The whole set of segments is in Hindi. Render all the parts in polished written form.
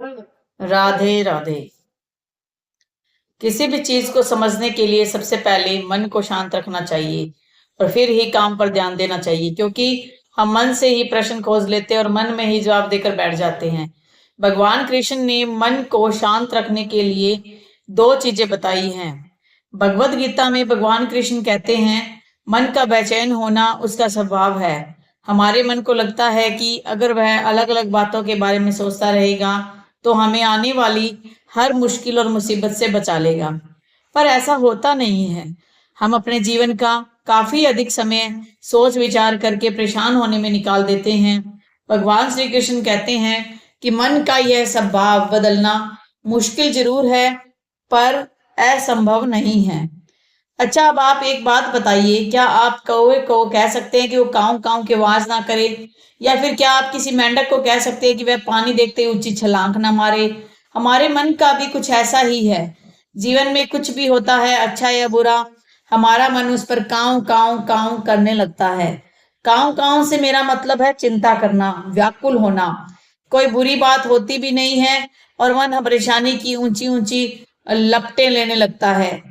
राधे राधे। किसी भी चीज को समझने के लिए सबसे पहले मन को शांत रखना चाहिए और फिर ही काम पर ध्यान देना चाहिए, क्योंकि हम मन से ही प्रश्न खोज लेते हैं और मन में ही जवाब देकर बैठ जाते हैं। भगवान कृष्ण ने मन को शांत रखने के लिए दो चीजें बताई हैं। भगवत गीता में भगवान कृष्ण कहते हैं, मन का बेचैन होना उसका स्वभाव है। हमारे मन को लगता है कि अगर वह अलग अलग बातों के बारे में सोचता रहेगा तो हमें आने वाली हर मुश्किल और मुसीबत से बचा लेगा। पर ऐसा होता नहीं है। हम अपने जीवन का काफी अधिक समय सोच विचार करके परेशान होने में निकाल देते हैं। भगवान श्री कृष्ण कहते हैं कि मन का यह स्वभाव बदलना मुश्किल जरूर है, पर असंभव नहीं है। अच्छा, अब आप एक बात बताइए, क्या आप कौवे को कह सकते हैं कि वो काऊ काऊ की आवाज ना करे, या फिर क्या आप किसी मेंढक को कह सकते हैं कि वह पानी देखते ही ऊंची छलांग ना मारे? हमारे मन का भी कुछ ऐसा ही है। जीवन में कुछ भी होता है, अच्छा या बुरा, हमारा मन उस पर काऊ काऊ काऊ करने लगता है। काऊ काऊ से मेरा मतलब है चिंता करना, व्याकुल होना। कोई बुरी बात होती भी नहीं है और मन परेशानी की ऊंची ऊंची लपटें लेने लगता है।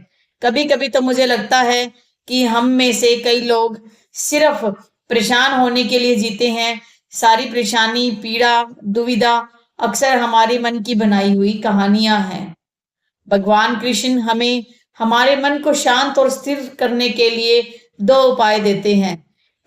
कभी कभी तो मुझे लगता है कि हम में से कई लोग सिर्फ परेशान होने के लिए जीते हैं। सारी परेशानी, पीड़ा, दुविधा अक्सर हमारे मन की बनाई हुई कहानियां हैं। भगवान कृष्ण हमें हमारे मन को शांत और स्थिर करने के लिए दो उपाय देते हैं।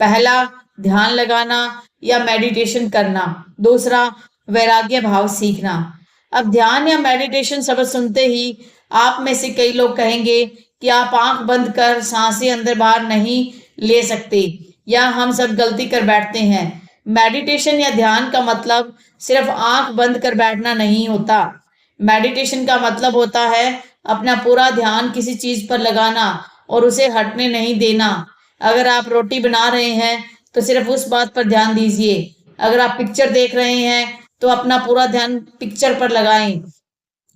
पहला, ध्यान लगाना या मेडिटेशन करना। दूसरा, वैराग्य भाव सीखना। अब ध्यान या मेडिटेशन शब्द सुनते ही आप में से कई लोग कहेंगे कि आप आंख बंद कर सांसें अंदर बाहर नहीं ले सकते, या हम सब गलती कर बैठते हैं। मेडिटेशन या ध्यान का मतलब सिर्फ आंख बंद कर बैठना नहीं होता। मेडिटेशन का मतलब होता है अपना पूरा ध्यान किसी चीज पर लगाना और उसे हटने नहीं देना। अगर आप रोटी बना रहे हैं तो सिर्फ उस बात पर ध्यान दीजिए। अगर आप पिक्चर देख रहे हैं तो अपना पूरा ध्यान पिक्चर पर लगाएं।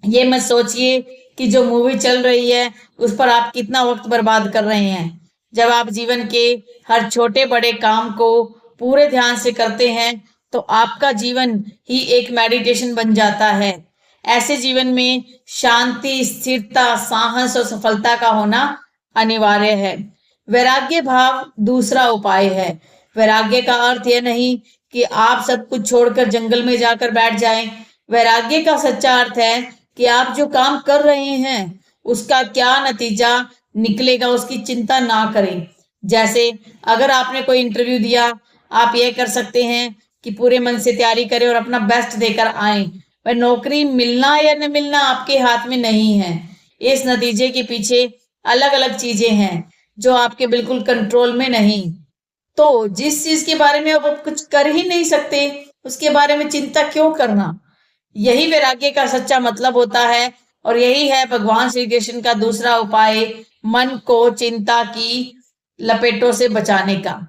ये मत सोचिए कि जो मूवी चल रही है उस पर आप कितना वक्त बर्बाद कर रहे हैं। जब आप जीवन के हर छोटे बड़े काम को पूरे ध्यान से करते हैं तो आपका जीवन ही एक मेडिटेशन बन जाता है। ऐसे जीवन में शांति, स्थिरता, साहस और सफलता का होना अनिवार्य है। वैराग्य भाव दूसरा उपाय है। वैराग्य का अर्थ यह नहीं कि आप सब कुछ छोड़कर जंगल में जाकर बैठ जाएं। वैराग्य का सच्चा अर्थ है कि आप जो काम कर रहे हैं उसका क्या नतीजा निकलेगा उसकी चिंता ना करें। जैसे अगर आपने कोई इंटरव्यू दिया, आप यह कर सकते हैं कि पूरे मन से तैयारी करें और अपना बेस्ट देकर आए। वह नौकरी मिलना या न मिलना आपके हाथ में नहीं है। इस नतीजे के पीछे अलग अलग चीजें हैं जो आपके बिल्कुल कंट्रोल में नहीं। तो जिस चीज के बारे में आप कुछ कर ही नहीं सकते उसके बारे में चिंता क्यों करना? यही वैराग्य का सच्चा मतलब होता है और यही है भगवान श्री कृष्ण का दूसरा उपाय, मन को चिंता की लपेटों से बचाने का।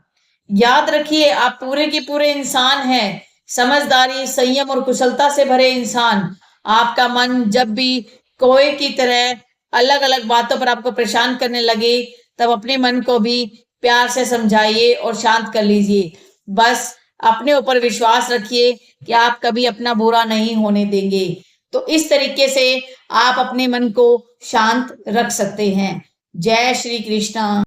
याद रखिए, आप पूरे के पूरे इंसान हैं, समझदारी, संयम और कुशलता से भरे इंसान। आपका मन जब भी कोए की तरह अलग अलग बातों पर आपको परेशान करने लगे तब अपने मन को भी प्यार से समझाइए और शांत कर लीजिए। बस अपने ऊपर विश्वास रखिए कि आप कभी अपना बुरा नहीं होने देंगे। तो इस तरीके से आप अपने मन को शांत रख सकते हैं। जय श्री कृष्ण।